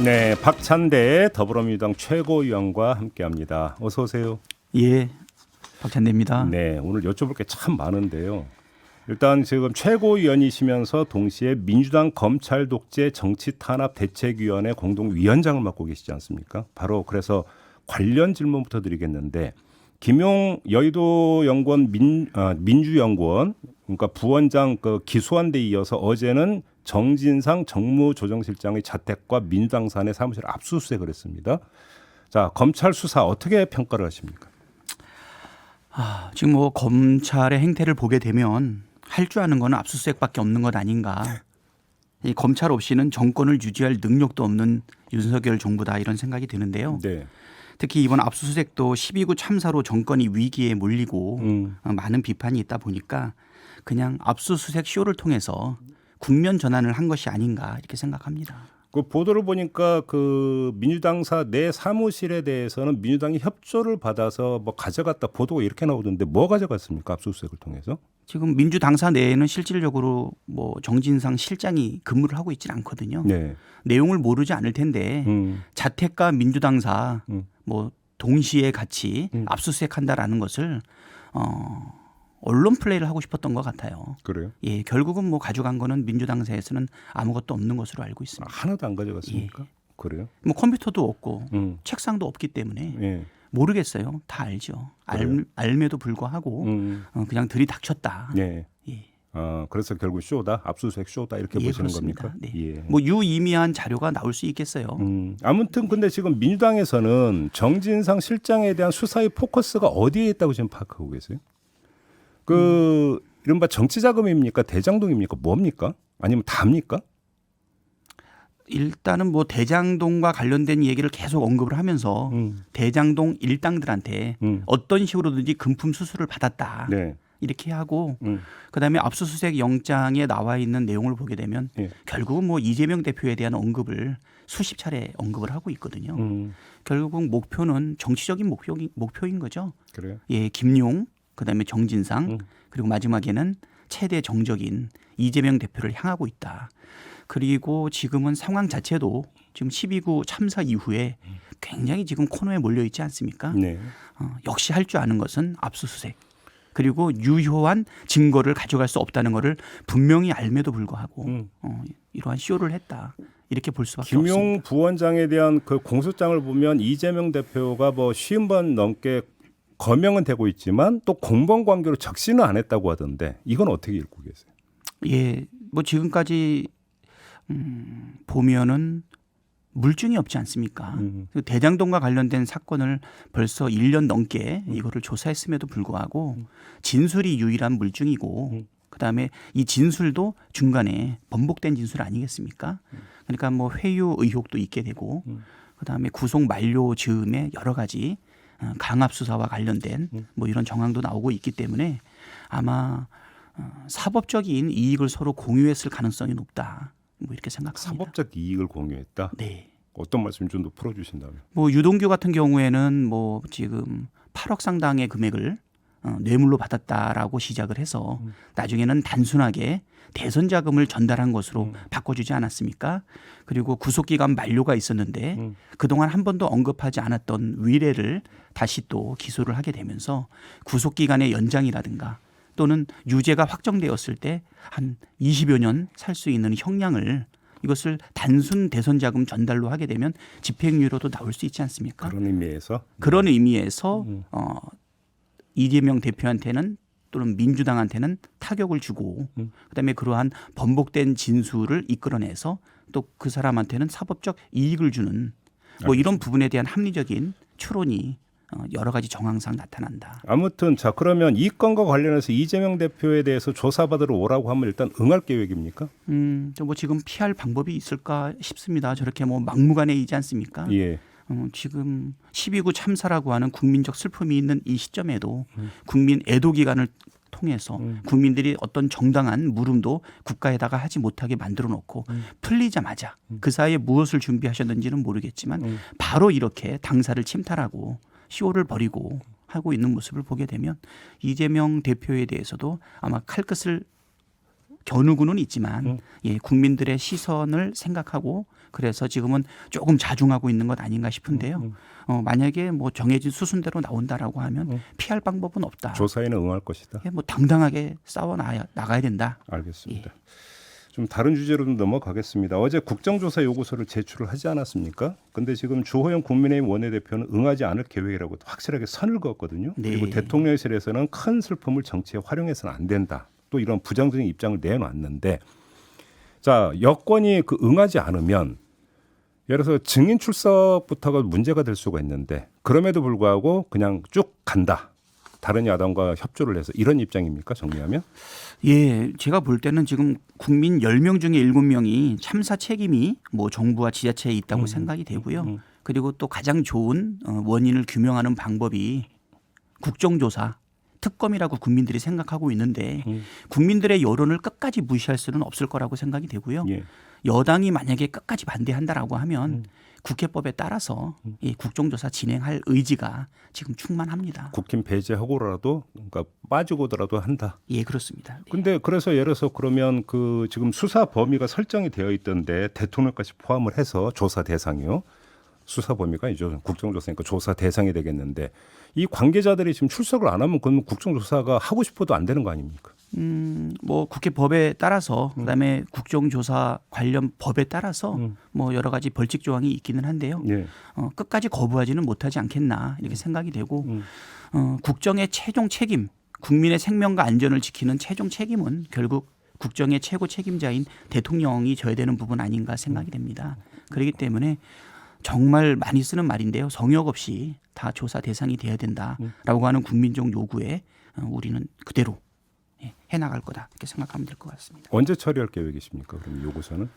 네, 박찬대 더불어민주당 최고위원과 함께합니다. 어서 오세요. 예, 박찬대입니다. 네, 오늘 여쭤볼 게 참 많은데요. 일단 지금 최고위원이시면서 동시에 민주당 검찰 독재 정치 탄압 대책위원회 공동위원장을 맡고 계시지 않습니까? 바로 그래서 관련 질문부터 드리겠는데 김용 여의도 연구원 민주연구원 그러니까 부원장 기소한 데 이어서 어제는 정진상 정무조정실장의 자택과 민주당 산의 사무실 압수수색을 했습니다. 자, 검찰 수사 어떻게 평가를 하십니까? 지금 뭐 검찰의 행태를 보게 되면 할 줄 아는 건 압수수색밖에 없는 것 아닌가. 이 검찰 없이는 정권을 유지할 능력도 없는 윤석열 정부다 이런 생각이 드는데요. 네. 특히 이번 압수수색도 12구 참사로 정권이 위기에 몰리고 많은 비판이 있다 보니까 그냥 압수수색 쇼를 통해서 국면 전환을 한 것이 아닌가 이렇게 생각합니다. 그 보도를 보니까 그 민주당사 내 사무실에 대해서는 민주당이 협조를 받아서 뭐 가져갔다 보도가 이렇게 나오던데 뭐 가져갔습니까? 압수수색을 통해서? 지금 민주당사 내에는 실질적으로 뭐 정진상 실장이 근무를 하고 있지는 않거든요. 네. 내용을 모르지 않을 텐데 자택과 민주당사 뭐 동시에 같이 압수수색한다라는 것을 언론 플레이를 하고 싶었던 것 같아요. 그래요? 예, 결국은 뭐 가져간 거는 민주당사에서는 아무것도 없는 것으로 알고 있습니다. 하나도 안 가져갔습니까? 예. 그래요? 뭐 컴퓨터도 없고 책상도 없기 때문에 예. 모르겠어요. 다 알죠. 알매도 불구하고 그냥 들이닥쳤다. 네. 예. 그래서 결국 쇼다, 압수수색 쇼다 이렇게 예, 보시는 그렇습니다. 겁니까? 네. 예. 뭐 유의미한 자료가 나올 수 있겠어요. 아무튼 근데 지금 민주당에서는 정진상 실장에 대한 수사의 포커스가 어디에 있다고 지금 파악하고 계세요? 그 이른바 정치자금입니까? 대장동입니까? 뭡니까? 아니면 다입니까? 일단은 뭐 대장동과 관련된 얘기를 계속 언급을 하면서 대장동 일당들한테 어떤 식으로든지 금품 수수를 받았다. 네. 이렇게 하고 그다음에 압수수색 영장에 나와 있는 내용을 보게 되면 예. 결국은 뭐 이재명 대표에 대한 언급을 수십 차례 언급을 하고 있거든요. 결국 목표는 정치적인 목표인 거죠. 그래요? 예, 김용, 그다음에 정진상, 그리고 마지막에는 최대 정적인 이재명 대표를 향하고 있다. 그리고 지금은 상황 자체도 지금 12구 참사 이후에 굉장히 지금 코너에 몰려 있지 않습니까? 네. 역시 할 줄 아는 것은 압수수색. 그리고 유효한 증거를 가져갈 수 없다는 것을 분명히 알매도 불구하고 이러한 쇼를 했다. 이렇게 볼 수밖에 김용 없습니다. 부원장에 대한 그 공소장을 보면 이재명 대표가 뭐 50번 넘게 거명은 되고 있지만 또 공범 관계로 적시는 안 했다고 하던데 이건 어떻게 읽고 계세요? 예, 뭐 지금까지 보면은 물증이 없지 않습니까? 대장동과 관련된 사건을 벌써 1년 넘게 이거를 조사했음에도 불구하고 진술이 유일한 물증이고 그다음에 이 진술도 중간에 번복된 진술 아니겠습니까? 그러니까 뭐 회유 의혹도 있게 되고 그다음에 구속 만료 즈음에 여러 가지 강압 수사와 관련된 뭐 이런 정황도 나오고 있기 때문에 아마 사법적인 이익을 서로 공유했을 가능성이 높다. 뭐 이렇게 생각합니다. 사법적 이익을 공유했다. 네. 어떤 말씀 좀 더 풀어주신다면? 뭐 유동규 같은 경우에는 뭐 지금 8억 상당의 금액을 뇌물로 받았다라고 시작을 해서 나중에는 단순하게 대선 자금을 전달한 것으로 바꿔주지 않았습니까? 그리고 구속기간 만료가 있었는데 그동안 한 번도 언급하지 않았던 위례를 다시 또 기소를 하게 되면서 구속기간의 연장이라든가 또는 유죄가 확정되었을 때 한 20여 년 살 수 있는 형량을 이것을 단순 대선 자금 전달로 하게 되면 집행유예로도 나올 수 있지 않습니까? 그런 의미에서 그런 의미에서 이재명 대표한테는 또는 민주당한테는 타격을 주고 그다음에 그러한 번복된 진술을 이끌어내서 또 그 사람한테는 사법적 이익을 주는 뭐 이런 부분에 대한 합리적인 추론이 여러 가지 정황상 나타난다. 아무튼 자 그러면 이 건과 관련해서 이재명 대표에 대해서 조사받으러 오라고 하면 일단 응할 계획입니까? 뭐 지금 피할 방법이 있을까 싶습니다. 저렇게 뭐 막무가내이지 않습니까? 예. 지금 12구 참사라고 하는 국민적 슬픔이 있는 이 시점에도 국민 애도 기간을 통해서 국민들이 어떤 정당한 물음도 국가에다가 하지 못하게 만들어 놓고 풀리자마자 그 사이에 무엇을 준비하셨는지는 모르겠지만 바로 이렇게 당사를 침탈하고 쇼를 벌이고 하고 있는 모습을 보게 되면 이재명 대표에 대해서도 아마 칼끝을 겨누고는 있지만 예, 국민들의 시선을 생각하고 그래서 지금은 조금 자중하고 있는 것 아닌가 싶은데요. 만약에 뭐 정해진 수순대로 나온다라고 하면 피할 방법은 없다. 조사에는 응할 것이다. 예, 뭐 당당하게 싸워 나가야 된다. 알겠습니다. 좀 다른 주제로 좀 넘어가겠습니다. 어제 국정조사 요구서를 제출을 하지 않았습니까? 근데 지금 주호영 국민의힘 원내대표는 응하지 않을 계획이라고 확실하게 선을 그었거든요. 네. 그리고 대통령실에서는 큰 슬픔을 정치에 활용해서는 안 된다. 또 이런 부정적인 입장을 내놨는데 자, 여권이 그 응하지 않으면 예를 들어서 증인 출석부터가 문제가 될 수가 있는데 그럼에도 불구하고 그냥 쭉 간다. 다른 야당과 협조를 해서 이런 입장입니까? 정리하면? 예, 제가 볼 때는 지금 국민 10명 중에 7명이 참사 책임이 뭐 정부와 지자체에 있다고 생각이 되고요. 그리고 또 가장 좋은 원인을 규명하는 방법이 국정조사, 특검이라고 국민들이 생각하고 있는데 국민들의 여론을 끝까지 무시할 수는 없을 거라고 생각이 되고요. 예. 여당이 만약에 끝까지 반대한다라고 하면 국회법에 따라서 이 국정조사 진행할 의지가 지금 충만합니다. 국힘 배제하고라도 그러니까 빠지고더라도 한다. 예, 그렇습니다. 네. 근데 그래서 예를 들어서 그러면 그 지금 수사 범위가 설정이 되어 있던데 대통령까지 포함을 해서 조사 대상이요. 수사 범위가 이제 국정조사니까 조사 대상이 되겠는데 이 관계자들이 지금 출석을 안 하면 그러면 국정조사가 하고 싶어도 안 되는 거 아닙니까? 뭐 국회 법에 따라서 그다음에 국정조사 관련 법에 따라서 뭐 여러 가지 벌칙 조항이 있기는 한데요. 예. 끝까지 거부하지는 못하지 않겠나 이렇게 생각이 되고 국정의 최종 책임, 국민의 생명과 안전을 지키는 최종 책임은 결국 국정의 최고 책임자인 대통령이 져야 되는 부분 아닌가 생각이 됩니다. 그렇기 때문에 정말 많이 쓰는 말인데요. 성역 없이 다 조사 대상이 돼야 된다라고 하는 국민적 요구에 우리는 그대로 해나갈 거다 이렇게 생각하면 될 것 같습니다. 언제 처리할 계획이십니까? 그럼 요구서는?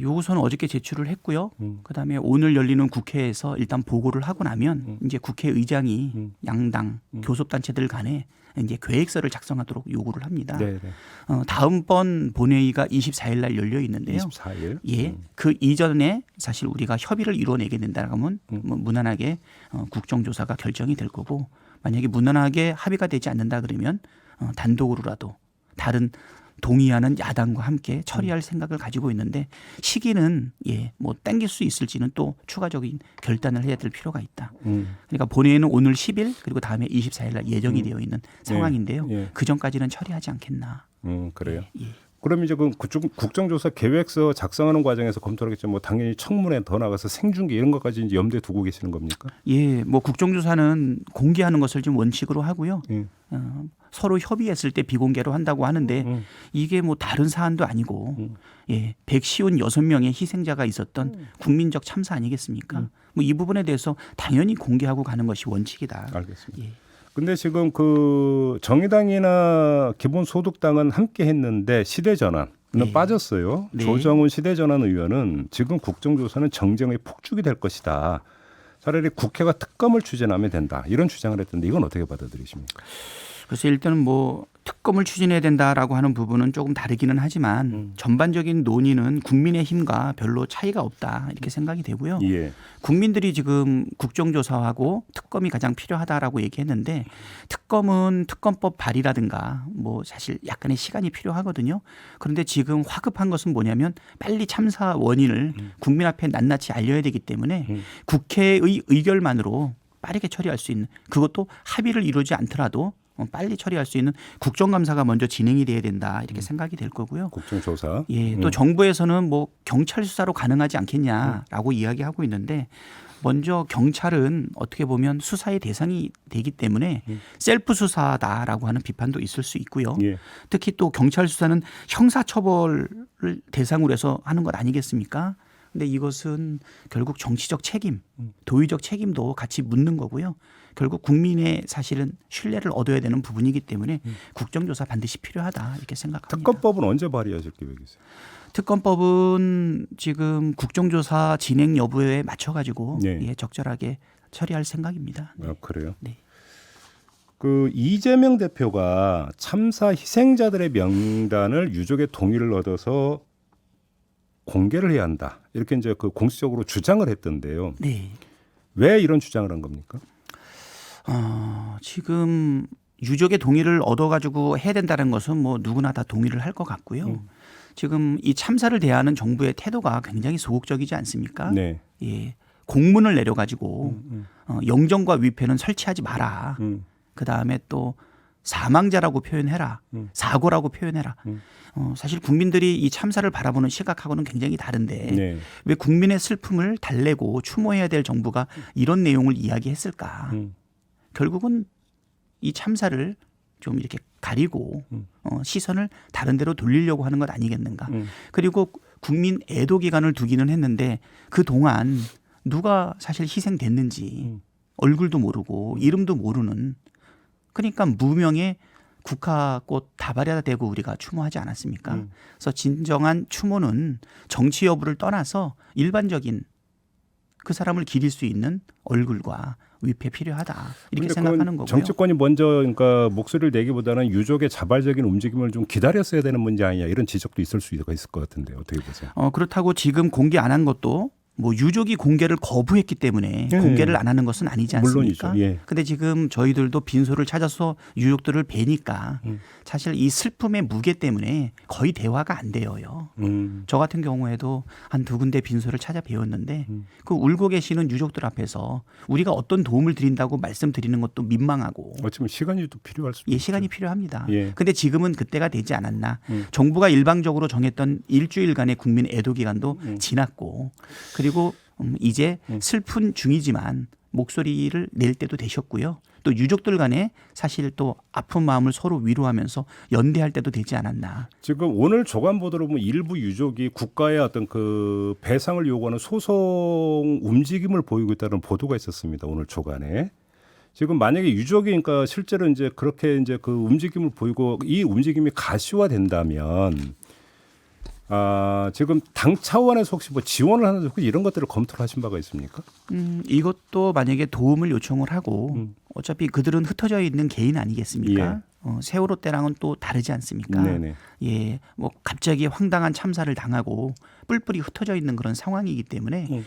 요구서는 어저께 제출을 했고요. 그다음에 오늘 열리는 국회에서 일단 보고를 하고 나면 이제 국회의장이 양당 교섭단체들 간에 이제 계획서를 작성하도록 요구를 합니다. 네. 다음번 본회의가 24일 날 열려 있는데요. 24일. 예, 그 이전에 사실 우리가 협의를 이루어내게 된다고 하면 뭐 무난하게 국정조사가 결정이 될 거고 만약에 무난하게 합의가 되지 않는다 그러면 단독으로라도 다른 동의하는 야당과 함께 처리할 생각을 가지고 있는데 시기는 뭐 땡길 수 있을지는 또 추가적인 결단을 해야 될 필요가 있다. 그러니까 본회의는 오늘 10일 그리고 다음에 24일 날 예정이 되어 있는 상황인데요. 그 전까지는 처리하지 않겠나. 그래요. 예. 그럼 이제 그 국정조사 계획서 작성하는 과정에서 검토하겠죠. 뭐 당연히 청문회 더 나가서 생중계 이런 것까지 이제 염두에 두고 계시는 겁니까? 예, 뭐 국정조사는 공개하는 것을 좀 원칙으로 하고요. 서로 협의했을 때 비공개로 한다고 하는데 이게 뭐 다른 사안도 아니고 156명의 희생자가 있었던 국민적 참사 아니겠습니까? 뭐 이 부분에 대해서 당연히 공개하고 가는 것이 원칙이다. 알겠습니다. 예. 근데 지금 그 정의당이나 기본소득당은 함께 했는데 시대전환은 빠졌어요. 네. 조정훈 시대전환 의원은 지금 국정조사는 정쟁의 폭죽이 될 것이다. 차라리 국회가 특검을 추진하면 된다. 이런 주장을 했던데 이건 어떻게 받아들이십니까? 그래서 일단은 뭐 특검을 추진해야 된다라고 하는 부분은 조금 다르기는 하지만 전반적인 논의는 국민의힘과 별로 차이가 없다 이렇게 생각이 되고요. 예. 국민들이 지금 국정조사하고 특검이 가장 필요하다라고 얘기했는데 특검은 특검법 발의라든가 뭐 사실 약간의 시간이 필요하거든요. 그런데 지금 화급한 것은 뭐냐면 빨리 참사 원인을 국민 앞에 낱낱이 알려야 되기 때문에 국회의 의결만으로 빠르게 처리할 수 있는 그것도 합의를 이루지 않더라도 빨리 처리할 수 있는 국정감사가 먼저 진행이 돼야 된다 이렇게 생각이 될 거고요. 국정조사. 예, 또 정부에서는 뭐 경찰 수사로 가능하지 않겠냐라고 이야기하고 있는데 먼저 경찰은 어떻게 보면 수사의 대상이 되기 때문에 셀프 수사다라고 하는 비판도 있을 수 있고요. 예. 특히 또 경찰 수사는 형사처벌을 대상으로 해서 하는 것 아니겠습니까? 근데 이것은 결국 정치적 책임, 도의적 책임도 같이 묻는 거고요. 결국 국민의 사실은 신뢰를 얻어야 되는 부분이기 때문에 국정조사 반드시 필요하다 이렇게 생각합니다. 특검법은 언제 발의하실 계획이세요? 특검법은 지금 국정조사 진행 여부에 맞춰가지고 네. 적절하게 처리할 생각입니다. 네. 아, 그래요? 네. 그 이재명 대표가 참사 희생자들의 명단을 유족의 동의를 얻어서 공개를 해야 한다. 이렇게 이제 그 공식적으로 주장을 했던데요. 네. 왜 이런 주장을 한 겁니까? 지금 유족의 동의를 얻어가지고 해야 된다는 것은 뭐 누구나 다 동의를 할 것 같고요. 지금 이 참사를 대하는 정부의 태도가 굉장히 소극적이지 않습니까? 네. 예, 공문을 내려가지고 영정과 위패는 설치하지 마라. 그 다음에 또 사망자라고 표현해라. 사고라고 표현해라. 사실 국민들이 이 참사를 바라보는 시각하고는 굉장히 다른데 네. 왜 국민의 슬픔을 달래고 추모해야 될 정부가 이런 내용을 이야기했을까? 결국은 이 참사를 좀 이렇게 가리고 시선을 다른 데로 돌리려고 하는 것 아니겠는가. 그리고 국민 애도 기간을 두기는 했는데 그동안 누가 사실 희생됐는지 얼굴도 모르고 이름도 모르는 그러니까 무명의 국화꽃 다발에다 대고 우리가 추모하지 않았습니까? 그래서 진정한 추모는 정치 여부를 떠나서 일반적인 그 사람을 기릴 수 있는 얼굴과 위패 필요하다 이렇게 생각하는 거고요. 정치권이 먼저 그러니까 목소리를 내기보다는 유족의 자발적인 움직임을 좀 기다렸어야 되는 문제 아니냐 이런 지적도 있을 수가 있을 것 같은데 어떻게 보세요? 그렇다고 지금 공개 안 한 것도 뭐 유족이 공개를 거부했기 때문에 공개를 안 하는 것은 아니지 않습니까? 물론이죠. 예. 근데 지금 저희들도 빈소를 찾아서 유족들을 뵈니까 사실 이 슬픔의 무게 때문에 거의 대화가 안 돼요. 저 같은 경우에도 한 두 군데 빈소를 찾아 뵈었는데 그 울고 계시는 유족들 앞에서 우리가 어떤 도움을 드린다고 말씀드리는 것도 민망하고 어쩌면 시간이 또 필요할 수도 예, 있죠. 시간이 필요합니다. 예. 근데 지금은 그때가 되지 않았나. 정부가 일방적으로 정했던 일주일간의 국민 애도 기간도 지났고 그리고 이제 슬픈 중이지만 목소리를 낼 때도 되셨고요. 또 유족들 간에 사실 또 아픈 마음을 서로 위로하면서 연대할 때도 되지 않았나. 지금 오늘 조간 보도로 보면 일부 유족이 국가의 어떤 그 배상을 요구하는 소송 움직임을 보이고 있다는 보도가 있었습니다. 오늘 조간에. 지금 만약에 유족이 그러니까 실제로 이제 그렇게 이제 그 움직임을 보이고 이 움직임이 가시화된다면 지금 당 차원에서 혹시 뭐 지원을 하는 혹시 이런 것들을 검토를 하신 바가 있습니까? 이것도 만약에 도움을 요청을 하고 어차피 그들은 흩어져 있는 개인 아니겠습니까? 세월호 때랑은 또 다르지 않습니까? 네네. 예, 뭐 갑자기 황당한 참사를 당하고 뿔뿔이 흩어져 있는 그런 상황이기 때문에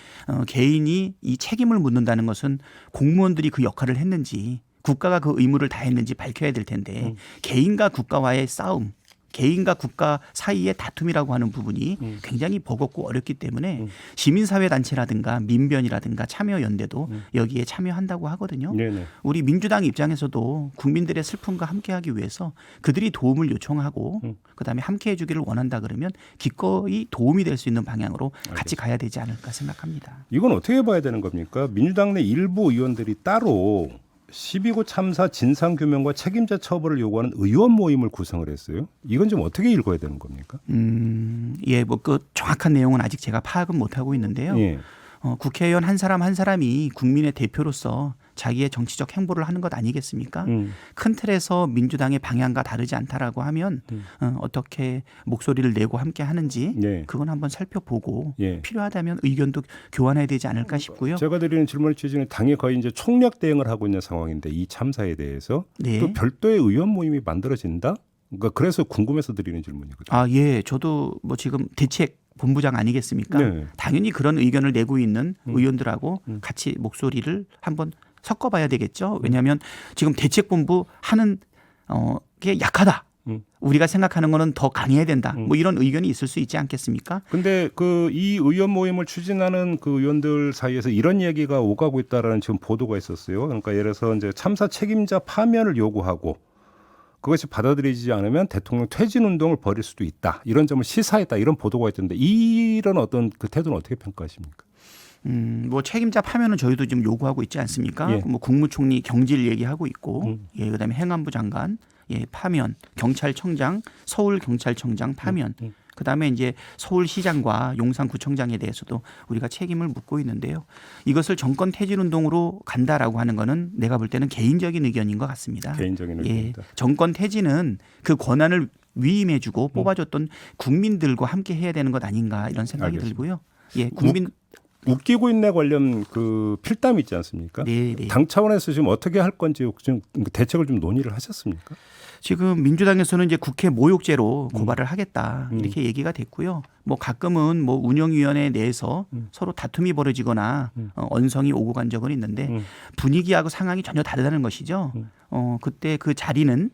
개인이 이 책임을 묻는다는 것은 공무원들이 그 역할을 했는지 국가가 그 의무를 다했는지 밝혀야 될 텐데 개인과 국가와의 싸움. 개인과 국가 사이의 다툼이라고 하는 부분이 굉장히 버겁고 어렵기 때문에 시민사회단체라든가 민변이라든가 참여연대도 여기에 참여한다고 하거든요. 네네. 우리 민주당 입장에서도 국민들의 슬픔과 함께하기 위해서 그들이 도움을 요청하고 그다음에 함께해 주기를 원한다 그러면 기꺼이 도움이 될 수 있는 방향으로 같이 가야 되지 않을까 생각합니다. 이건 어떻게 봐야 되는 겁니까? 민주당 내 일부 의원들이 따로 12구 참사 진상규명과 책임자 처벌을 요구하는 의원 모임을 구성을 했어요. 이건 좀 어떻게 읽어야 되는 겁니까? 예, 뭐 그 정확한 내용은 아직 제가 파악은 못 하고 있는데요. 예. 국회의원 한 사람 한 사람이 국민의 대표로서 자기의 정치적 행보를 하는 것 아니겠습니까? 큰 틀에서 민주당의 방향과 다르지 않다라고 하면 어떻게 목소리를 내고 함께 하는지 네. 그건 한번 살펴보고 예. 필요하다면 의견도 교환해야 되지 않을까 싶고요. 제가 드리는 질문의 취지는 당이 거의 이제 총력 대응을 하고 있는 상황인데 이 참사에 대해서 네. 또 별도의 의원 모임이 만들어진다? 그러니까 그래서 궁금해서 드리는 질문이거든요. 아, 예. 저도 뭐 지금 대책 본부장 아니겠습니까? 네. 당연히 그런 의견을 내고 있는 의원들하고 같이 목소리를 한번 섞어봐야 되겠죠. 왜냐하면 지금 대책본부 하는 게 약하다. 우리가 생각하는 거는 더 강해야 된다. 뭐 이런 의견이 있을 수 있지 않겠습니까? 근데 그 이 의원 모임을 추진하는 그 의원들 사이에서 이런 얘기가 오가고 있다라는 지금 보도가 있었어요. 그러니까 예를 들어서 이제 참사 책임자 파면을 요구하고 그것이 받아들이지 않으면 대통령 퇴진 운동을 벌일 수도 있다. 이런 점을 시사했다. 이런 보도가 있던데 이런 어떤 그 태도는 어떻게 평가하십니까? 뭐 책임자 파면은 저희도 지금 요구하고 있지 않습니까? 예. 뭐 국무총리 경질 얘기하고 있고, 예, 그다음에 행안부 장관, 예, 파면, 경찰청장, 서울경찰청장 파면, 그다음에 이제 서울시장과 용산구청장에 대해서도 우리가 책임을 묻고 있는데요. 이것을 정권 퇴진 운동으로 간다라고 하는 거는 내가 볼 때는 개인적인 의견인 것 같습니다. 개인적인 예, 의견이다. 정권 퇴진은 그 권한을 위임해주고 뽑아줬던 국민들과 함께 해야 되는 것 아닌가 이런 생각이 알겠습니다. 들고요. 예, 국민 웃기고 있네 관련 그 필담 있지 않습니까? 네, 네. 당 차원에서 지금 어떻게 할 건지 좀 대책을 좀 논의를 하셨습니까? 지금 민주당에서는 이제 국회 모욕죄로 고발을 하겠다 이렇게 얘기가 됐고요. 뭐 가끔은 뭐 운영위원회 내에서 서로 다툼이 벌어지거나 언성이 오고 간 적은 있는데 분위기하고 상황이 전혀 다르다는 것이죠. 그때 그 자리는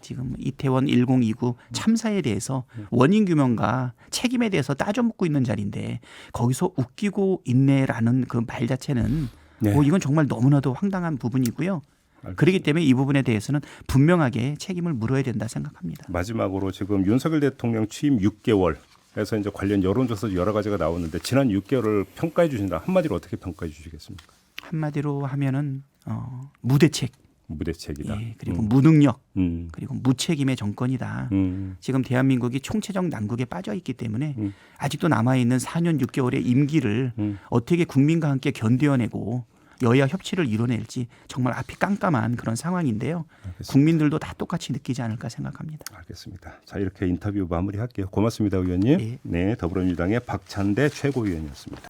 지금 이태원 1029 참사에 대해서 원인 규명과 책임에 대해서 따져 묻고 있는 자리인데 거기서 웃기고 있네라는 그 말 자체는 네. 이건 정말 너무나도 황당한 부분이고요. 알겠습니다. 그렇기 때문에 이 부분에 대해서는 분명하게 책임을 물어야 된다 생각합니다. 마지막으로 지금 윤석열 대통령 취임 6개월에서 이제 관련 여론조사 여러 가지가 나오는데 지난 6개월을 평가해 주신다. 한마디로 어떻게 평가해 주시겠습니까? 한마디로 하면은 무대책, 무대책이다. 예, 그리고 무능력, 음. 그리고 무책임의 정권이다. 지금 대한민국이 총체적 난국에 빠져 있기 때문에 아직도 남아 있는 4년 6개월의 임기를 어떻게 국민과 함께 견뎌내고 여야 협치를 이뤄낼지 정말 앞이 깜깜한 그런 상황인데요. 알겠습니다. 국민들도 다 똑같이 느끼지 않을까 생각합니다. 알겠습니다. 자, 이렇게 인터뷰 마무리할게요. 고맙습니다, 의원님. 예. 네, 더불어민주당의 박찬대 최고위원이었습니다.